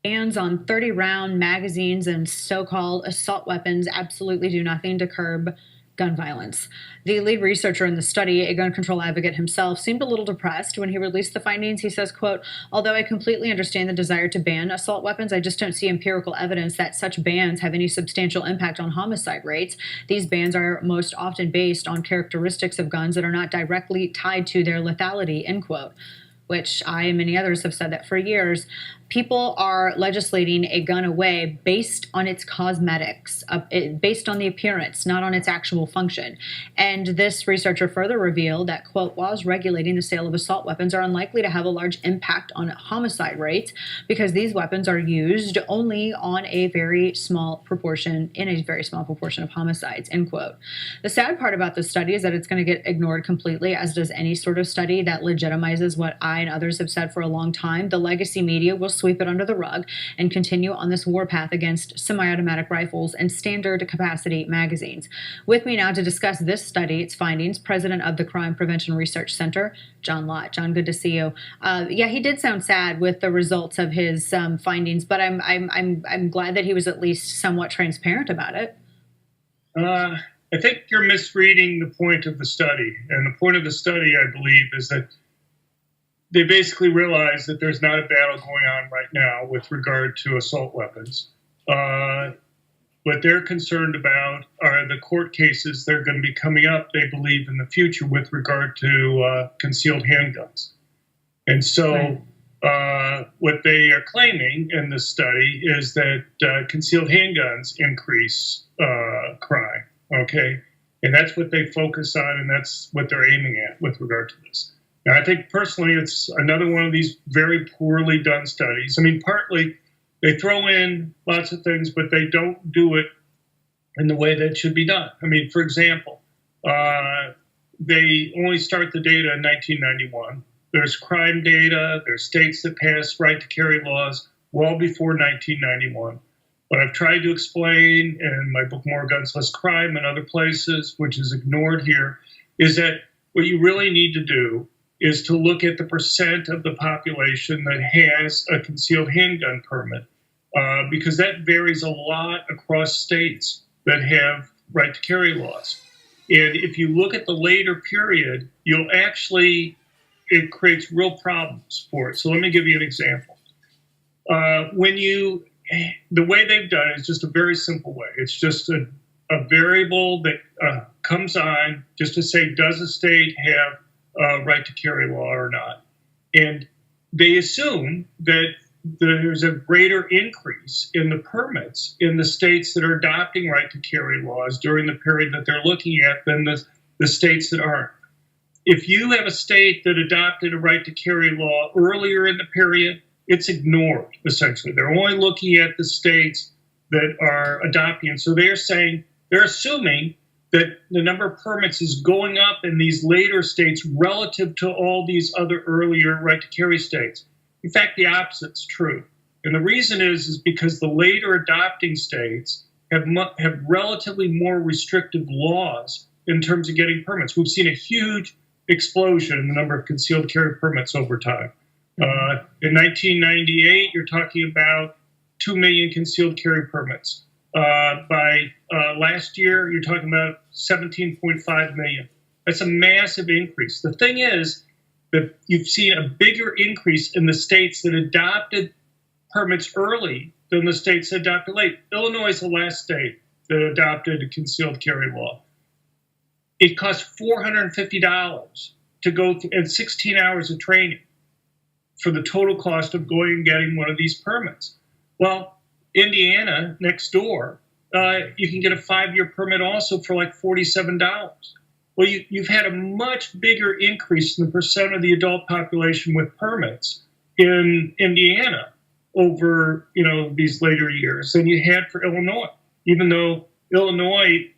Bans on 30-round magazines and so-called assault weapons absolutely do nothing to curb gun violence. The lead researcher in the study, a gun control advocate himself, seemed a little depressed when he released the findings. He says, quote, "Although I completely understand the desire to ban assault weapons, I just don't see empirical evidence that such bans have any substantial impact on homicide rates. These bans are most often based on characteristics of guns that are not directly tied to their lethality," end quote. Which I and many others have said that for years. People are legislating a gun away based on its cosmetics, based on the appearance, not on its actual function. And this researcher further revealed that, quote, "laws regulating the sale of assault weapons are unlikely to have a large impact on homicide rates because these weapons are used only on a very small proportion, in a very small proportion of homicides," end quote. The sad part about this study is that it's going to get ignored completely, as does any sort of study that legitimizes what I and others have said for a long time. The legacy media will sweep it under the rug and continue on this warpath against semi-automatic rifles and standard capacity magazines. With me now to discuss this study, its findings, president of the Crime Prevention Research Center, John Lott. John, good to see you. Yeah, he did sound sad with the results of his findings, but I'm glad that he was at least somewhat transparent about it. I think you're misreading the point of the study. And the point of the study, I believe, is that they basically realize that there's not a battle going on right now with regard to assault weapons. What they're concerned about are the court cases that are going to be coming up, they believe, in the future with regard to concealed handguns. And so what they are claiming in this study is that concealed handguns increase crime, okay? And that's what they focus on, and that's what they're aiming at with regard to this. Now, I think personally it's another one of these very poorly done studies. I mean, partly they throw in lots of things, but they don't do it in the way that it should be done. I mean, for example, they only start the data in 1991. There's crime data. There's states that passed right to carry laws well before 1991. What I've tried to explain in my book, More Guns, Less Crime, and other places, which is ignored here, is that what you really need to do is to look at the percent of the population that has a concealed handgun permit, because that varies a lot across states that have right to carry laws. And if you look at the later period, it creates real problems for it. So let me give you an example. The way they've done it is just a very simple way. It's just a variable that comes on just to say, does a state have right to carry law or not? And they assume that there's a greater increase in the permits in the states that are adopting right to carry laws during the period that they're looking at than the states that aren't. If you have a state that adopted a right to carry law earlier in the period, it's ignored, essentially. They're only looking at the states that are adopting. And so they're assuming that the number of permits is going up in these later states relative to all these other earlier right to carry states. In fact, the opposite's true. And the reason is because the later adopting states have relatively more restrictive laws in terms of getting permits. We've seen a huge explosion in the number of concealed carry permits over time. In 1998, you're talking about 2 million concealed carry permits. By last year, you're talking about 17.5 million. That's a massive increase. The thing is that you've seen a bigger increase in the states that adopted permits early than the states that adopted late. Illinois is the last state that adopted a concealed carry law. It costs $450 to go through, and 16 hours of training for the total cost of going and getting one of these permits. Well, Indiana, next door, you can get a 5-year permit also for like $47. Well, you've had a much bigger increase in the percent of the adult population with permits in Indiana over these later years than you had for Illinois, even though Illinois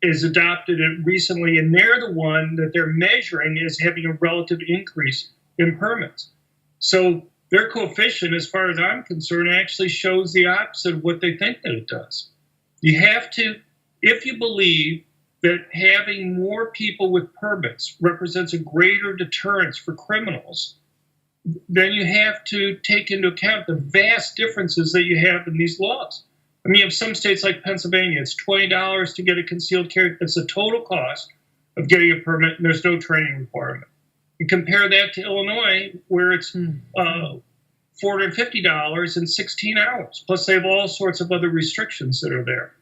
has adopted it recently, and they're the one that they're measuring as having a relative increase in permits. So their coefficient, as far as I'm concerned, actually shows the opposite of what they think that it does. You have to, if you believe that having more people with permits represents a greater deterrence for criminals, then you have to take into account the vast differences that you have in these laws. I mean, you have some states like Pennsylvania, it's $20 to get a concealed carry. That's the total cost of getting a permit, and there's no training requirement. You compare that to Illinois, where it's $450 in 16 hours. Plus, they have all sorts of other restrictions that are there.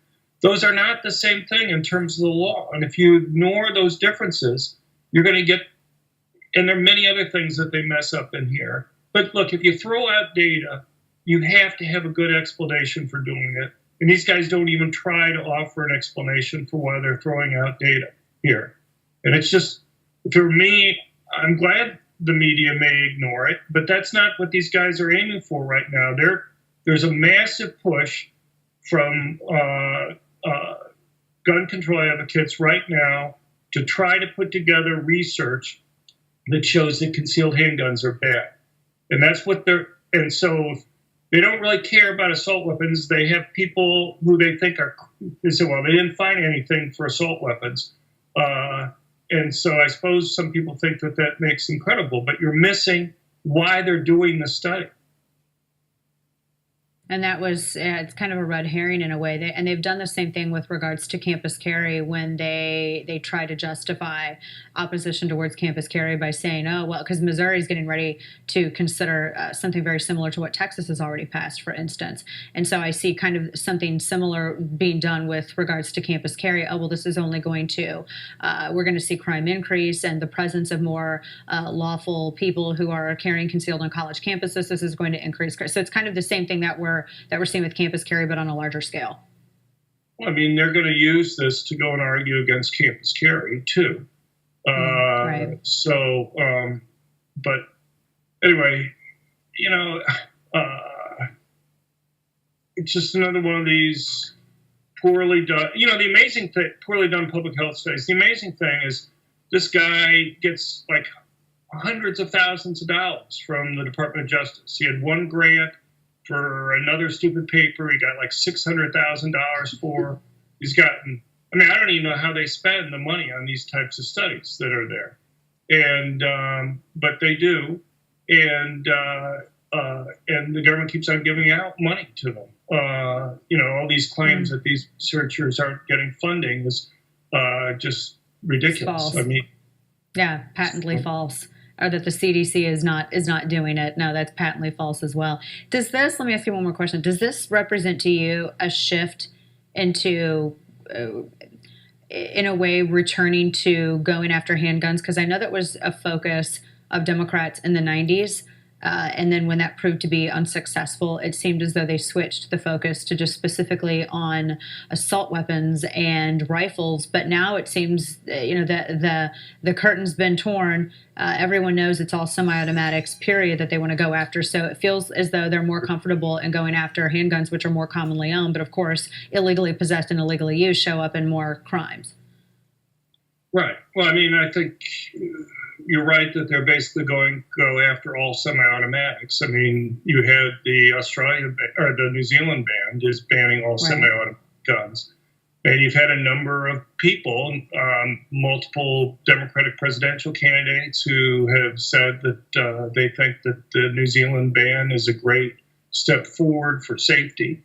Those are not the same thing in terms of the law. And if you ignore those differences, you're going to get, and there are many other things that they mess up in here. But look, if you throw out data, you have to have a good explanation for doing it. And these guys don't even try to offer an explanation for why they're throwing out data here. And it's just, for me, I'm glad the media may ignore it, but that's not what these guys are aiming for right now. There's a massive push from gun control advocates right now to try to put together research that shows that concealed handguns are bad. And that's what and so they don't really care about assault weapons. They have people who they think they say, well, they didn't find anything for assault weapons. And so I suppose some people think that makes them credible, but you're missing why they're doing the study. And that was, it's kind of a red herring in a way. They've done the same thing with regards to campus carry when they try to justify opposition towards campus carry by saying, oh, well, because Missouri is getting ready to consider something very similar to what Texas has already passed, for instance. And so I see kind of something similar being done with regards to campus carry. Oh, well, this is only going to, we're going to see crime increase and the presence of more lawful people who are carrying concealed on college campuses. This is going to increase. So it's kind of the same thing that we're seeing with campus carry, but on a larger scale. Well, I mean, they're going to use this to go and argue against campus carry too. Right. So, but anyway, it's just another one of these poorly done. The amazing thing, poorly done public health studies. The amazing thing is this guy gets like hundreds of thousands of dollars from the Department of Justice. He had one grant for another stupid paper. He got like $600,000 for. He's gotten. I mean, I don't even know how they spend the money on these types of studies that are there, and but they do, and the government keeps on giving out money to them. All these claims that these researchers aren't getting funding is just ridiculous. False. I mean, yeah, patently false. Or that the CDC is not doing it. No, that's patently false as well. Does this, let me ask you one more question. Does this represent to you a shift into, in a way, returning to going after handguns? Because I know that was a focus of Democrats in the 90s. And then when that proved to be unsuccessful, it seemed as though they switched the focus to just specifically on assault weapons and rifles. But now it seems, that the curtain's been torn. Everyone knows it's all semi-automatics, period, that they want to go after. So it feels as though they're more comfortable in going after handguns, which are more commonly owned. But of course, illegally possessed and illegally used show up in more crimes. Right. Well, I mean, I think you're right that they're basically go after all semi-automatics. I mean, you had the the New Zealand ban is banning all semi-automatic guns, and you've had a number of people, multiple Democratic presidential candidates, who have said that they think that the New Zealand ban is a great step forward for safety,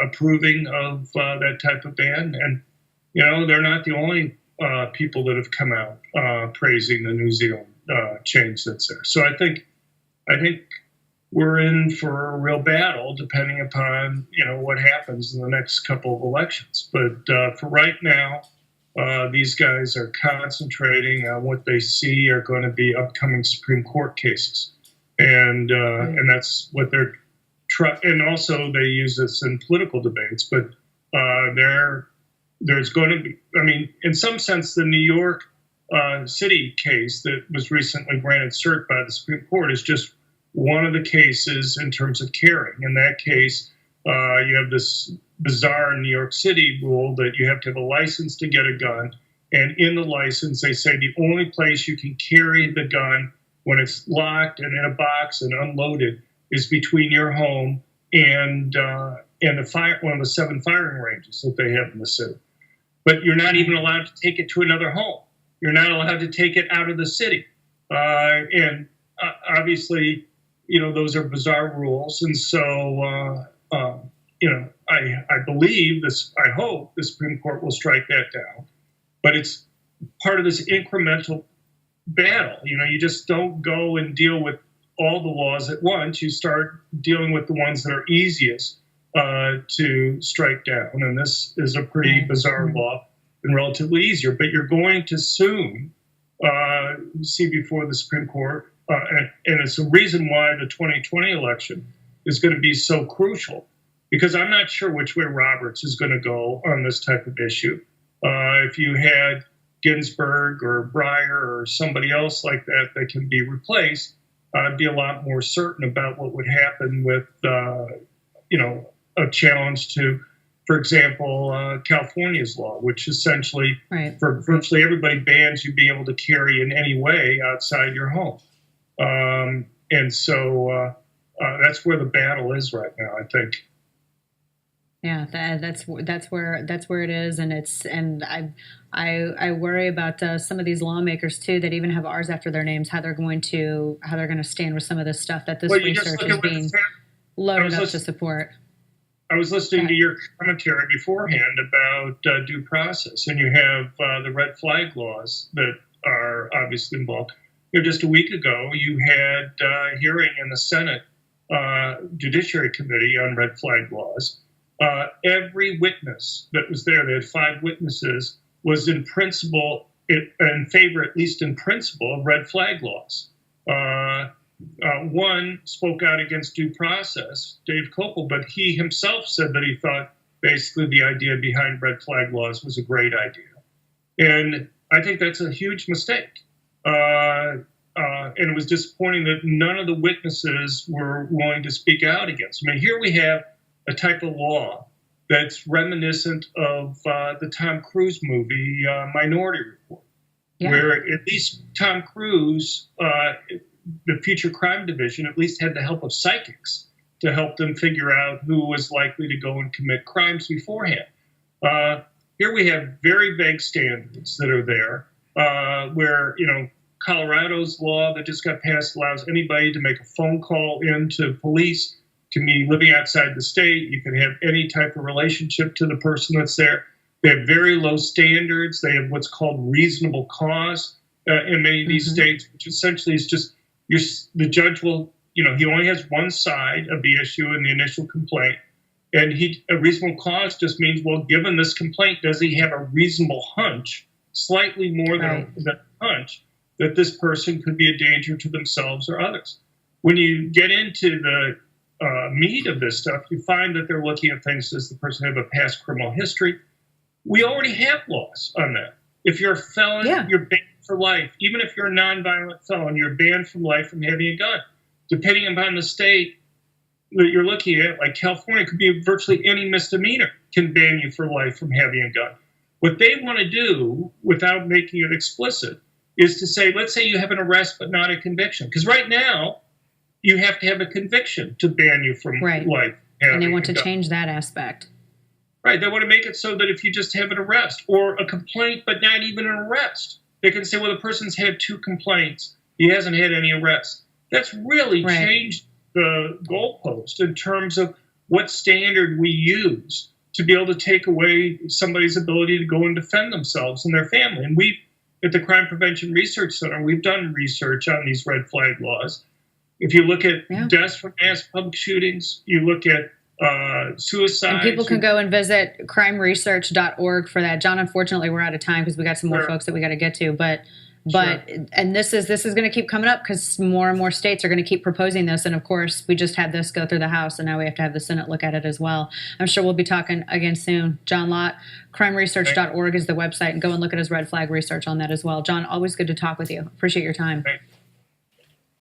approving of that type of ban, and they're not the only people that have come out praising the New Zealand change that's there. So I think we're in for a real battle, depending upon what happens in the next couple of elections. But for right now, these guys are concentrating on what they see are going to be upcoming Supreme Court cases, and that's what they're trying. And also they use this in political debates, but there's going to be, I mean, in some sense, the New York City case that was recently granted cert by the Supreme Court is just one of the cases in terms of carrying. In that case, you have this bizarre New York City rule that you have to have a license to get a gun. And in the license, they say the only place you can carry the gun when it's locked and in a box and unloaded is between your home and one of the 7 firing ranges that they have in the city. But you're not even allowed to take it to another home. You're not allowed to take it out of the city. And obviously, those are bizarre rules, and so I believe this. I hope the Supreme Court will strike that down. But it's part of this incremental battle. You just don't go and deal with all the laws at once. You start dealing with the ones that are easiest to strike down. And this is a pretty bizarre law and relatively easier. But you're going to soon see before the Supreme Court, and it's a reason why the 2020 election is going to be so crucial, because I'm not sure which way Roberts is going to go on this type of issue. If you had Ginsburg or Breyer or somebody else like that that can be replaced, I'd be a lot more certain about what would happen with, a challenge to, for example, California's law, which essentially, for virtually everybody, bans you being able to carry in any way outside your home. And so that's where the battle is right now, I think. Yeah, that's where it is, and I worry about some of these lawmakers too that even have R's after their names, how they're going to stand with some of this stuff that this research is being loaded up to support. I was listening to your commentary beforehand about due process, and you have the red flag laws that are obviously involved. Just a week ago, you had a hearing in the Senate Judiciary Committee on red flag laws. Every witness that was there, they had 5 witnesses, was in principle in favor, at least in principle, of red flag laws. One spoke out against due process, Dave Kopel, but he himself said that he thought basically the idea behind red flag laws was a great idea. And I think that's a huge mistake. And it was disappointing that none of the witnesses were willing to speak out against. I mean, here we have a type of law that's reminiscent of the Tom Cruise movie Minority Report, where at least Tom Cruise, the Future Crime Division, at least had the help of psychics to help them figure out who was likely to go and commit crimes beforehand. Here we have very vague standards that are there, where, Colorado's law that just got passed allows anybody to make a phone call into police, can be living outside the state. You can have any type of relationship to the person that's there. They have very low standards. They have what's called reasonable cause in many of these states, which essentially is just the judge will, he only has one side of the issue in the initial complaint. And a reasonable cause just means, well, given this complaint, does he have a reasonable hunch, slightly more than a hunch, that this person could be a danger to themselves or others? When you get into the meat of this stuff, you find that they're looking at things, does the person have a past criminal history? We already have laws on that. If you're a felon, you're banned for life. Even if you're a nonviolent felon, you're banned for life from having a gun. Depending upon the state that you're looking at, like California, could be virtually any misdemeanor can ban you for life from having a gun. What they want to do, without making it explicit, is to say, let's say you have an arrest but not a conviction. Because right now, you have to have a conviction to ban you from life. And they want to change that aspect. Right. They want to make it so that if you just have an arrest or a complaint but not even an arrest, they can say, well, the person's had 2 complaints. He hasn't had any arrests. That's really changed the goalpost in terms of what standard we use to be able to take away somebody's ability to go and defend themselves and their family. And we, at the Crime Prevention Research Center, we've done research on these red flag laws. If you look at deaths from mass public shootings, you look at suicides. And people can go and visit crimeresearch.org for that. John, unfortunately, we're out of time because we got some more folks that we got to get to. But and this is going to keep coming up because more and more states are going to keep proposing this. And of course, we just had this go through the House, and now we have to have the Senate look at it as well. I'm sure we'll be talking again soon. John Lott, crimeresearch.org is the website, and go and look at his red flag research on that as well. John, always good to talk with you. Appreciate your time. Thanks.